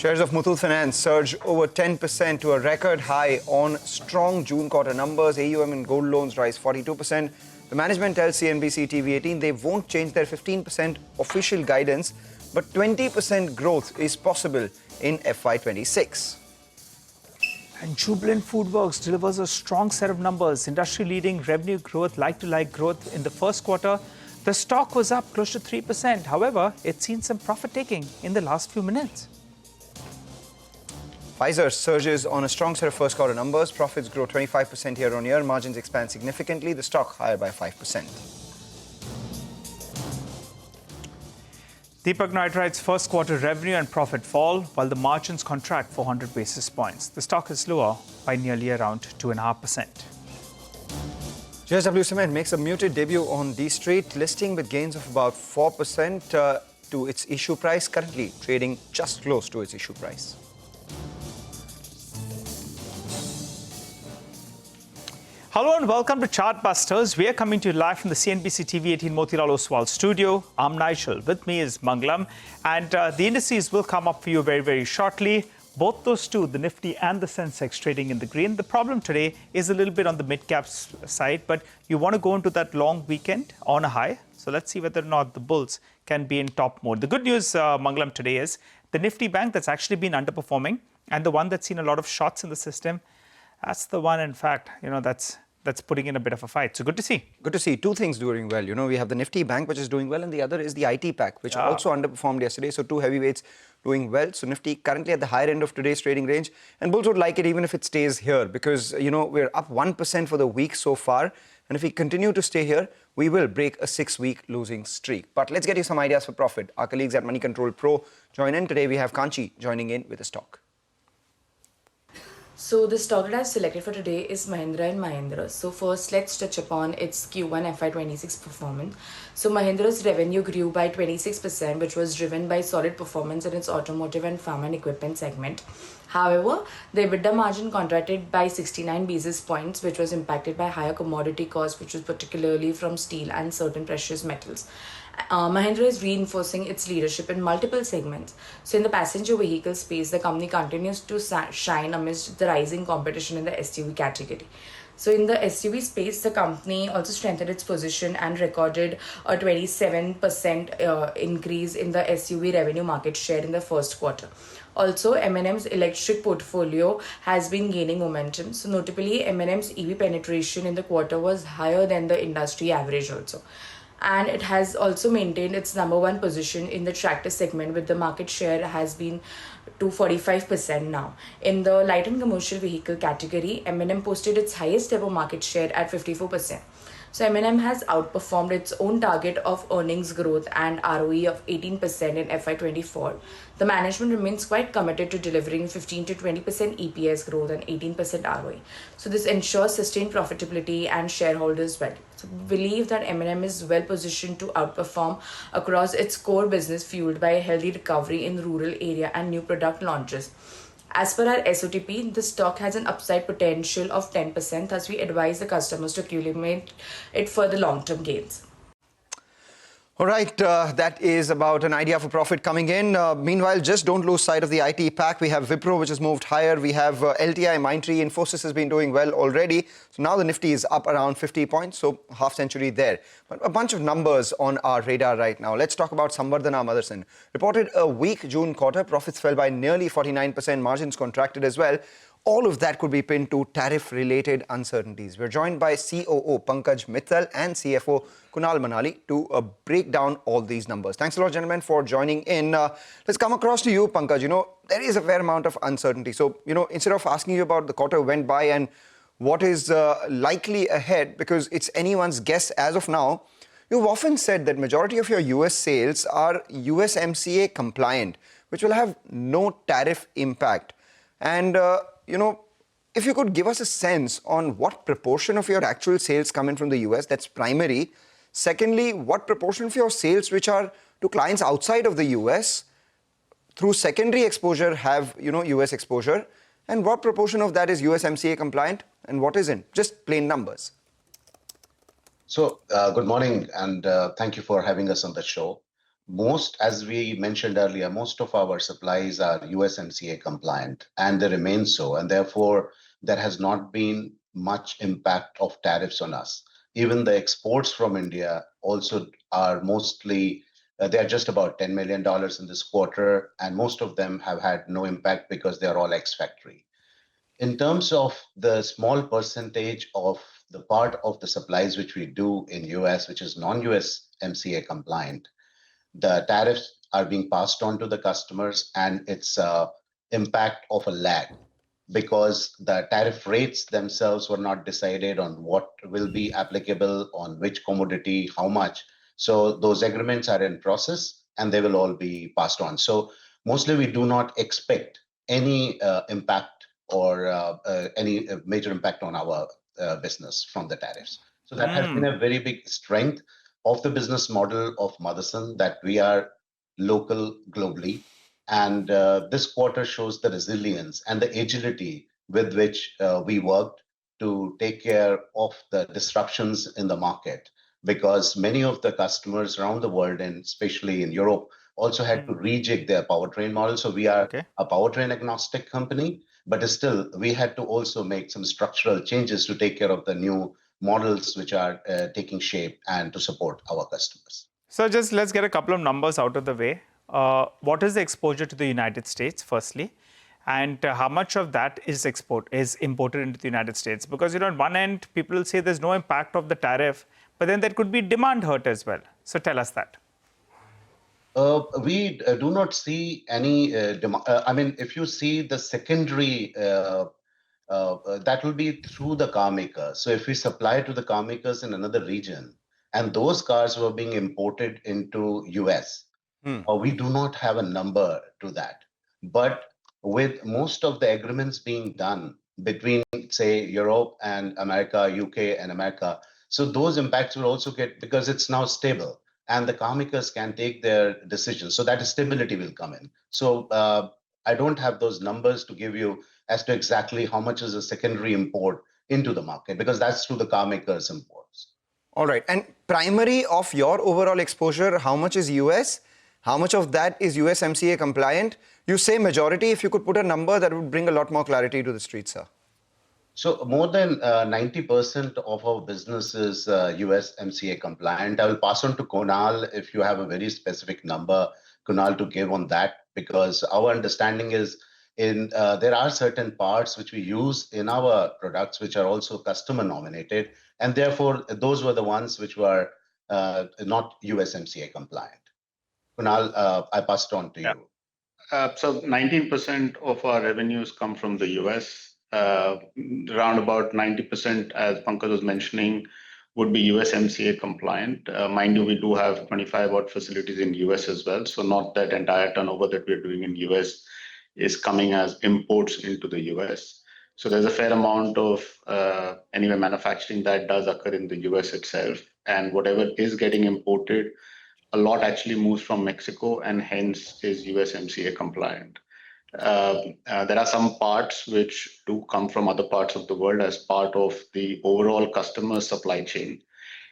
Shares of Muthoot Finance surged over 10% to a record high on strong June quarter numbers. AUM in gold loans rise 42%. The management tells CNBC-TV18 they won't change their 15% official guidance, but 20% growth is possible in FY26. And Jubilant FoodWorks delivers a strong set of numbers, industry-leading revenue growth, like-to-like growth in the first quarter. The stock was up close to 3%. However, it's seen some profit-taking in the last few minutes. Pfizer surges on a strong set of first quarter numbers. Profits grow 25% year-on-year. Margins expand significantly. The stock higher by 5%. Deepak Nitrite's first quarter revenue and profit fall, while the margins contract 400 basis points. The stock is lower by nearly around 2.5%. JSW Cement makes a muted debut on D Street, listing with gains of about 4% to its issue price, currently trading just close to its issue price. Hello and welcome to Chartbusters. We are coming to you live from the CNBC-TV18 Motilal Oswal studio. I'm Nigel. With me is Mangalam. And the indices will come up for you very, very shortly. Both those two, the Nifty and the Sensex, trading in the green. The problem today is a little bit on the mid-caps side, but you want to go into that long weekend on a high. So let's see whether or not the bulls can be in top mode. The good news, Mangalam, today is the Nifty bank that's actually been underperforming and the one that's seen a lot of shots in the system. That's the one, in fact, that's putting in a bit of a fight. So good to see. Good to see. Two things doing well. We have the Nifty bank, which is doing well, and the other is the IT pack, which also underperformed yesterday. So two heavyweights doing well. So Nifty currently at the higher end of today's trading range. And bulls would like it even if it stays here because, we're up 1% for the week so far. And if we continue to stay here, we will break a 6-week losing streak. But let's get you some ideas for profit. Our colleagues at Money Control Pro join in. Today we have Kanchi joining in with a stock. So the stock that I've selected for today is Mahindra & Mahindra. So first, let's touch upon its Q1 FY26 performance. So Mahindra's revenue grew by 26%, which was driven by solid performance in its automotive and farm and equipment segment. However, the EBITDA margin contracted by 69 basis points, which was impacted by higher commodity costs, which was particularly from steel and certain precious metals. Mahindra is reinforcing its leadership in multiple segments. So in the passenger vehicle space, the company continues to shine amidst the rising competition in the SUV category. So in the SUV space, the company also strengthened its position and recorded a 27% increase in the SUV revenue market share in the first quarter. Also, M&M's electric portfolio has been gaining momentum. So notably, M&M's EV penetration in the quarter was higher than the industry average also. And it has also maintained its number one position in the tractor segment, with the market share has been to 45% now. In the light and commercial vehicle category, M&M posted its highest ever market share at 54%. So M&M has outperformed its own target of earnings growth and ROE of 18% in FY24. The management remains quite committed to delivering 15 to 20% EPS growth and 18% ROE. So this ensures sustained profitability and shareholders' value. So we believe that M&M is well positioned to outperform across its core business, fueled by a healthy recovery in rural area and new product launches. As per our SOTP, the stock has an upside potential of 10%. Thus, we advise the customers to accumulate it for the long-term gains. All right, that is about an idea for profit coming in. Meanwhile, just don't lose sight of the IT pack. We have Wipro, which has moved higher. We have LTI, Mindtree, Infosys has been doing well already. So now the Nifty is up around 50 points, so half century there. But a bunch of numbers on our radar right now. Let's talk about Samvardhana Motherson. Reported a weak June quarter. Profits fell by nearly 49%. Margins contracted as well. All of that could be pinned to tariff-related uncertainties. We're joined by COO Pankaj Mittal and CFO Kunal Manali to break down all these numbers. Thanks a lot, gentlemen, for joining in. Let's come across to you, Pankaj. There is a fair amount of uncertainty. So, instead of asking you about the quarter went by and what is likely ahead, because it's anyone's guess as of now, you've often said that majority of your US sales are USMCA compliant, which will have no tariff impact. And if you could give us a sense on what proportion of your actual sales come in from the US, that's primary. Secondly, what proportion of your sales which are to clients outside of the US through secondary exposure have, US exposure, and what proportion of that is USMCA compliant and what isn't? Just plain numbers. So, good morning and thank you for having us on the show. as we mentioned earlier, most of our supplies are USMCA compliant, and they remain so. And therefore, there has not been much impact of tariffs on us. Even the exports from India also are mostly, they're just about $10 million in this quarter, and most of them have had no impact because they're all ex-factory. In terms of the small percentage of the part of the supplies which we do in US, which is non-US MCA compliant, the tariffs are being passed on to the customers, and it's impact of a lag because the tariff rates themselves were not decided on what will be applicable on which commodity, how much. So those agreements are in process and they will all be passed on. So mostly we do not expect any impact or any major impact on our business from the tariffs. So that has been a very big strength of the business model of Motherson, that we are local globally. And this quarter shows the resilience and the agility with which we worked to take care of the disruptions in the market, because many of the customers around the world, and especially in Europe, also had to rejig their powertrain model. So we are a powertrain agnostic company, but still we had to also make some structural changes to take care of the new models which are taking shape and to support our customers. So just let's get a couple of numbers out of the way. What is the exposure to the United States, firstly? And how much of that is imported into the United States? Because, on one end, people will say there's no impact of the tariff, but then there could be demand hurt as well. So tell us that. We do not see any demand. I mean, if you see the secondary, that will be through the car makers. So if we supply to the car makers in another region, and those cars were being imported into US, we do not have a number to that. But with most of the agreements being done between, say, Europe and America, UK and America, so those impacts will also get, because it's now stable and the car makers can take their decisions. So that stability will come in. So I don't have those numbers to give you as to exactly how much is a secondary import into the market, because that's through the car makers' imports. All right. And primary of your overall exposure, how much is US? How much of that is USMCA compliant? You say majority. If you could put a number, that would bring a lot more clarity to the street, sir. So more than 90% of our business is USMCA compliant. I will pass on to Kunal if you have a very specific number, Kunal, to give on that, because our understanding is there are certain parts which we use in our products which are also customer nominated, and therefore those were the ones which were not USMCA compliant. Kunal, I passed on to you. So 19% of our revenues come from the US. Around about 90%, as Pankaj was mentioning, would be USMCA compliant. Mind you, we do have 25 odd facilities in US as well. So not that entire turnover that we're doing in US is coming as imports into the US. So there's a fair amount of anyway manufacturing that does occur in the US itself. And whatever is getting imported, a lot actually moves from Mexico and hence is USMCA compliant. There are some parts which do come from other parts of the world as part of the overall customer supply chain.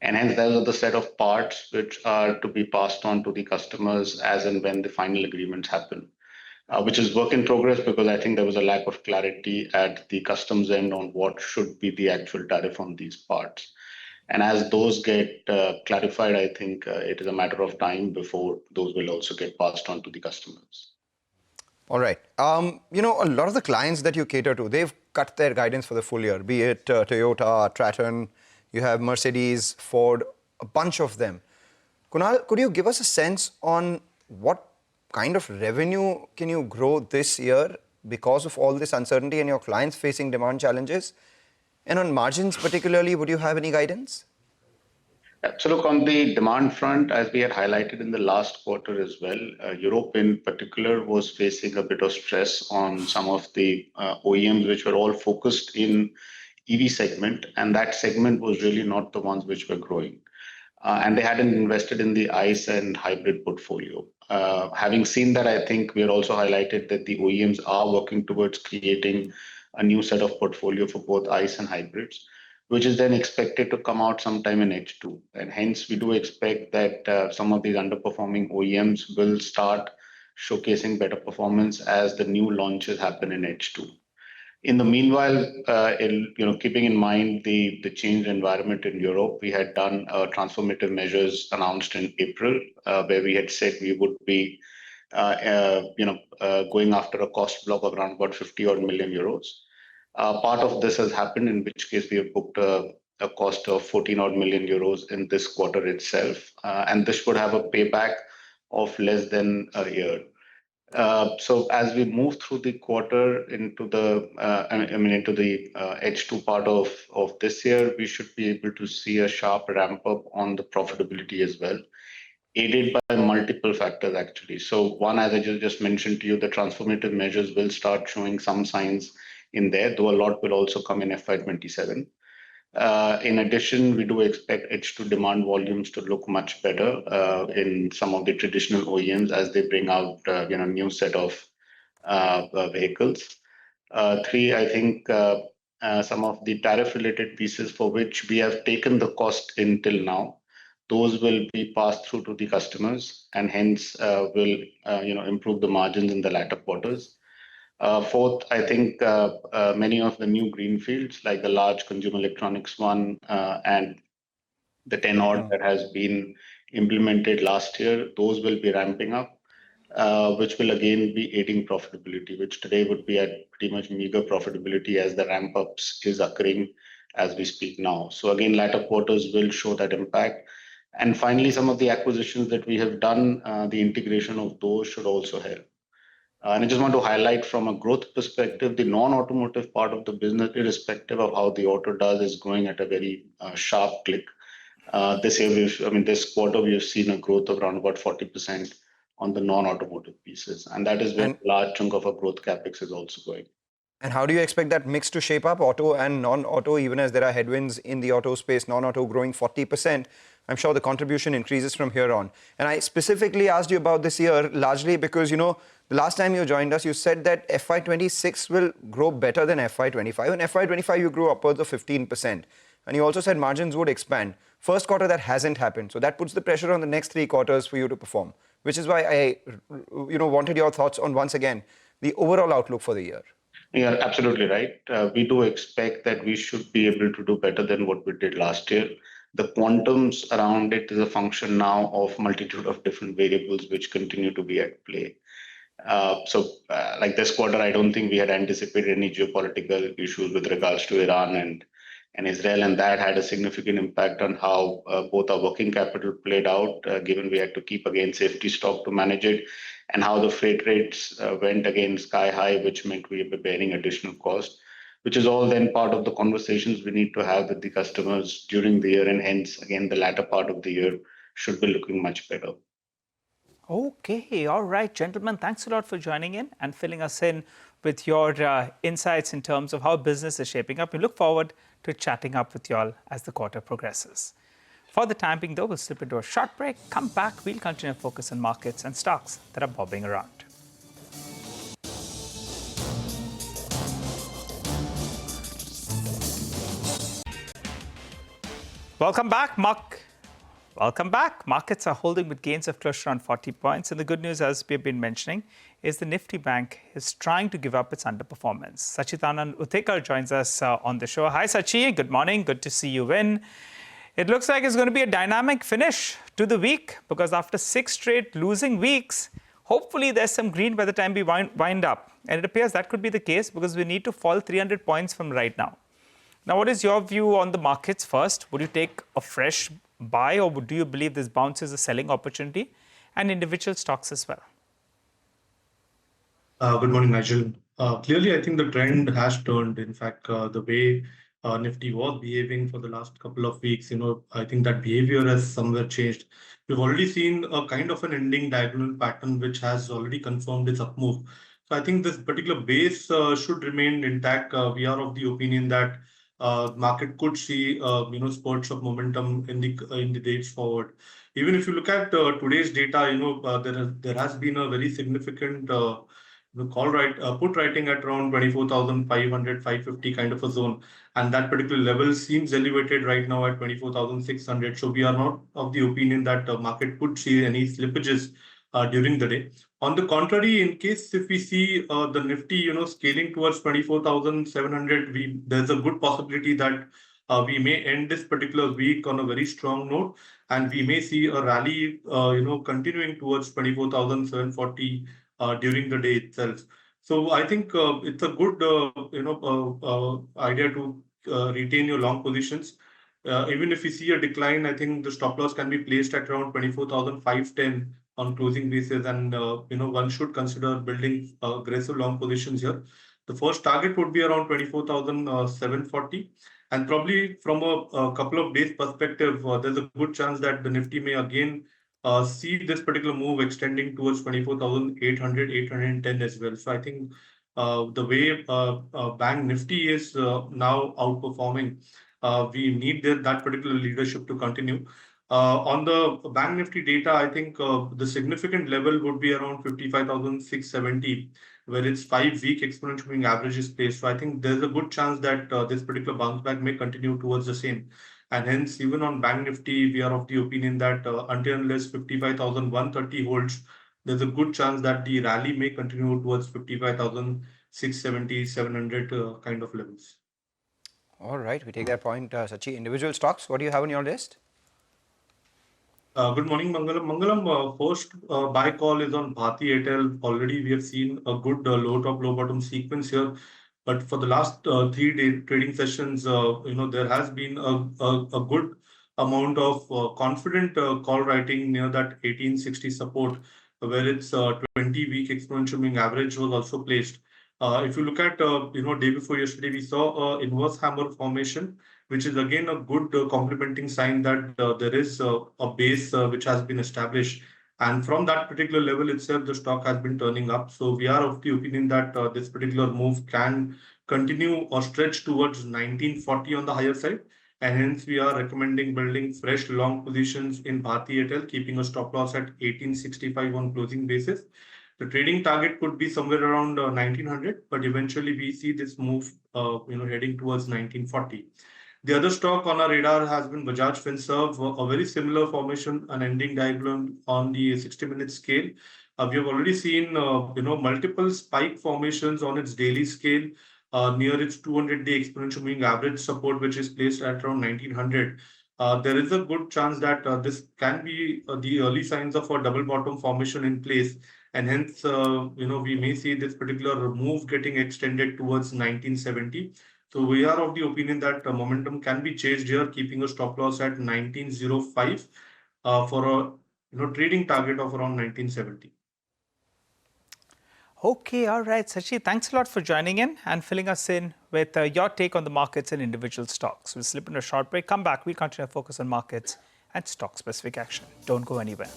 And hence those are the set of parts which are to be passed on to the customers as and when the final agreements happen, which is work in progress, because I think there was a lack of clarity at the customs end on what should be the actual tariff on these parts. And as those get clarified, I think it is a matter of time before those will also get passed on to the customers. All right. A lot of the clients that you cater to, they've cut their guidance for the full year, be it Toyota, Traton, you have Mercedes, Ford, a bunch of them. Kunal, could you give us a sense on what kind of revenue can you grow this year because of all this uncertainty and your clients facing demand challenges? And on margins particularly, would you have any guidance? So look, on the demand front, as we had highlighted in the last quarter as well, Europe in particular was facing a bit of stress on some of the OEMs which were all focused in EV segment, and that segment was really not the ones which were growing. And they hadn't invested in the ICE and hybrid portfolio. Having seen that, I think we had also highlighted that the OEMs are working towards creating a new set of portfolio for both ICE and hybrids, which is then expected to come out sometime in H2. And hence, we do expect that some of these underperforming OEMs will start showcasing better performance as the new launches happen in H2. In the meanwhile, keeping in mind the changed environment in Europe, we had done transformative measures announced in April, where we had said we would be, going after a cost block of around about 50 odd million euros. Part of this has happened, in which case we have booked a cost of 14 odd million euros in this quarter itself, and this would have a payback of less than a year. So as we move through the quarter into the H2 part of this year, we should be able to see a sharp ramp up on the profitability as well, aided by multiple factors actually. So one, as I just mentioned to you, the transformative measures will start showing some signs in there, though a lot will also come in FY27. In addition, we do expect H2 demand volumes to look much better in some of the traditional OEMs as they bring out new set of vehicles. Three, I think some of the tariff-related pieces for which we have taken the cost until now, those will be passed through to the customers and hence will improve the margins in the latter quarters. Fourth, I think many of the new greenfields, like the large consumer electronics one and the 10 odd that has been implemented last year, those will be ramping up, which will again be aiding profitability, which today would be at pretty much meager profitability as the ramp ups is occurring as we speak now. So again, latter quarters will show that impact. And finally, some of the acquisitions that we have done, the integration of those should also help. And I just want to highlight from a growth perspective, the non-automotive part of the business, irrespective of how the auto does, is growing at a very sharp click. This quarter, we have seen a growth of around about 40% on the non-automotive pieces. And that is where a large chunk of our growth capex is also going. And how do you expect that mix to shape up, auto and non-auto, even as there are headwinds in the auto space, non-auto growing 40%? I'm sure the contribution increases from here on. And I specifically asked you about this year largely because, the last time you joined us, you said that FY26 will grow better than FY25. And FY25, you grew upwards of 15%. And you also said margins would expand. First quarter, that hasn't happened. So that puts the pressure on the next 3 quarters for you to perform, which is why I wanted your thoughts on, once again, the overall outlook for the year. Yeah, absolutely right. We do expect that we should be able to do better than what we did last year. The quantums around it is a function now of multitude of different variables which continue to be at play. Like this quarter, I don't think we had anticipated any geopolitical issues with regards to Iran and Israel, and that had a significant impact on how both our working capital played out, given we had to keep again safety stock to manage it, and how the freight rates went again sky high, which meant we were bearing additional cost, which is all then part of the conversations we need to have with the customers during the year, and hence, again, the latter part of the year should be looking much better. Okay, all right, gentlemen, thanks a lot for joining in and filling us in with your insights in terms of how business is shaping up. We look forward to chatting up with you all as the quarter progresses. For the time being, though, we'll slip into a short break. Come back, we'll continue to focus on markets and stocks that are bobbing around. Welcome back, Welcome back. Markets are holding with gains of close to around 40 points. And the good news, as we've been mentioning, is the Nifty Bank is trying to give up its underperformance. Sachidanand Uthekar joins us on the show. Hi, Sachi. Good morning. Good to see you in. It looks like it's going to be a dynamic finish to the week because after 6 straight losing weeks, hopefully there's some green by the time we wind up. And it appears that could be the case because we need to fall 300 points from right now. Now, what is your view on the markets first? Would you take a fresh buy or do you believe this bounce is a selling opportunity and individual stocks as well? Good morning, Nigel. Clearly, I think the trend has turned. In fact, the way Nifty was behaving for the last couple of weeks, I think that behavior has somewhere changed. We've already seen a kind of an ending diagonal pattern, which has already confirmed its up move. So I think this particular base should remain intact. We are of the opinion that market could see spurts of momentum in the days forward. Even if you look at today's data, there has been a very significant put writing at around 24,500, 550 kind of a zone, and that particular level seems elevated right now at 24,600. So we are not of the opinion that the market could see any slippages during the day. On the contrary, in case if we see the Nifty, scaling towards 24,700, there's a good possibility that we may end this particular week on a very strong note, and we may see a rally, continuing towards 24,740 during the day itself. So I think it's a good, idea to retain your long positions. Even if we see a decline, I think the stop loss can be placed at around 24,510 on closing basis, and one should consider building aggressive long positions here. The first target would be around 24,740. And probably from a couple of days perspective, there's a good chance that the Nifty may again see this particular move extending towards 24,800, 810 as well. So I think the way Bank Nifty is now outperforming, we need that particular leadership to continue. On the Bank Nifty data, I think the significant level would be around 55,670, where its 5-week exponential moving average is placed. So I think there's a good chance that this particular bounce back may continue towards the same. And hence, even on Bank Nifty, we are of the opinion that until unless 55,130 holds, there's a good chance that the rally may continue towards 55,670, 700 kind of levels. All right, we take that point. Sachi, individual stocks, what do you have on your list? Good morning, Mangalam. Mangalam, first buy call is on Bharti Airtel. Already we have seen a good low top, low bottom sequence here. But for the last 3 trading sessions, there has been a good amount of confident call writing near that 1860 support, where its 20-week exponential moving average was also placed. If you look at, day before yesterday, we saw inverse hammer formation, which is again a good complementing sign that there is a base which has been established. And from that particular level itself, the stock has been turning up. So we are of the opinion that this particular move can continue or stretch towards 1940 on the higher side. And hence we are recommending building fresh long positions in Bharti Airtel, keeping a stop loss at 1865 on closing basis. The trading target could be somewhere around 1900, but eventually we see this move, heading towards 1940. The other stock on our radar has been Bajaj Finserv, a very similar formation, an ending diagram on the 60-minute scale. We have already seen, multiple spike formations on its daily scale near its 200-day exponential moving average support, which is placed at around 1900. There is a good chance that this can be the early signs of a double bottom formation in place. And hence, we may see this particular move getting extended towards 1970. So we are of the opinion that momentum can be chased here, keeping a stop loss at 1905 for a trading target of around 1970. Okay, all right, Sachi, thanks a lot for joining in and filling us in with your take on the markets and individual stocks. We'll slip into a short break, come back, we'll continue to focus on markets and stock-specific action. Don't go anywhere.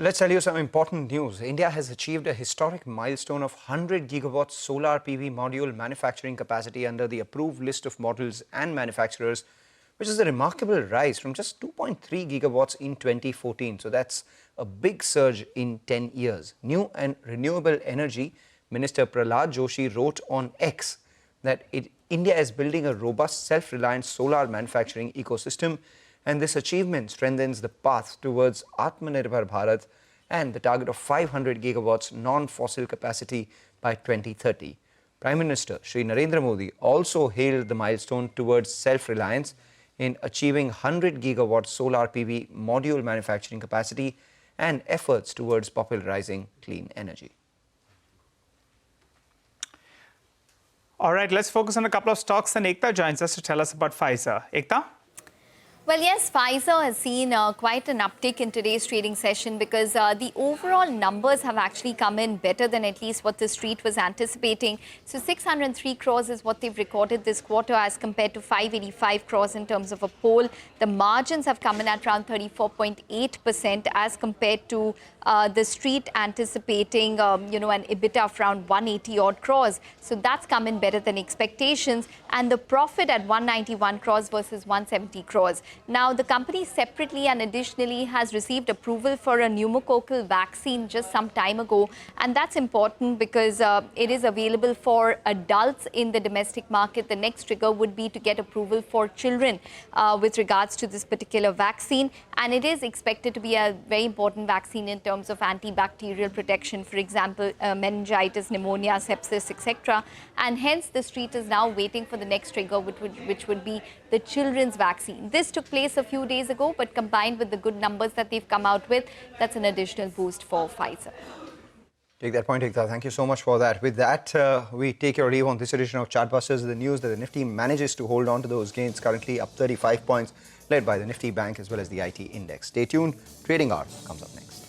Let's tell you some important news. India has achieved a historic milestone of 100 gigawatts solar PV module manufacturing capacity under the approved list of models and manufacturers, which is a remarkable rise from just 2.3 gigawatts in 2014. So that's a big surge in 10 years. New and Renewable Energy Minister Prahlad Joshi wrote on X that India is building a robust, self-reliant solar manufacturing ecosystem, and this achievement strengthens the path towards Atmanirbhar Bharat and the target of 500 gigawatts non-fossil capacity by 2030. Prime Minister Shri Narendra Modi also hailed the milestone towards self-reliance in achieving 100 gigawatt solar PV module manufacturing capacity and efforts towards popularizing clean energy. All right, let's focus on a couple of stocks, and Ekta joins us to tell us about Pfizer. Ekta? Well, yes, Pfizer has seen quite an uptick in today's trading session because the overall numbers have actually come in better than at least what the street was anticipating. So 603 crores is what they've recorded this quarter as compared to 585 crores in terms of a poll. The margins have come in at around 34.8% as compared to the street anticipating, an EBITDA of around 180 odd crores. So that's come in better than expectations. And the profit at 191 crores versus 170 crores. Now, the company separately and additionally has received approval for a pneumococcal vaccine just some time ago. And that's important because it is available for adults in the domestic market. The next trigger would be to get approval for children with regards to this particular vaccine. And it is expected to be a very important vaccine in terms of antibacterial protection, for example, meningitis, pneumonia, sepsis, etc. And hence, the street is now waiting for the next trigger, which would be the children's vaccine. This took place a few days ago, but combined with the good numbers that they've come out with, that's an additional boost for Pfizer. Take that point, Ekta. Thank you so much for that. With that, we take your leave on this edition of Chartbusters. The news that the Nifty manages to hold on to those gains, currently up 35 points, led by the Nifty Bank as well as the IT index. Stay tuned. Trading Hour comes up next.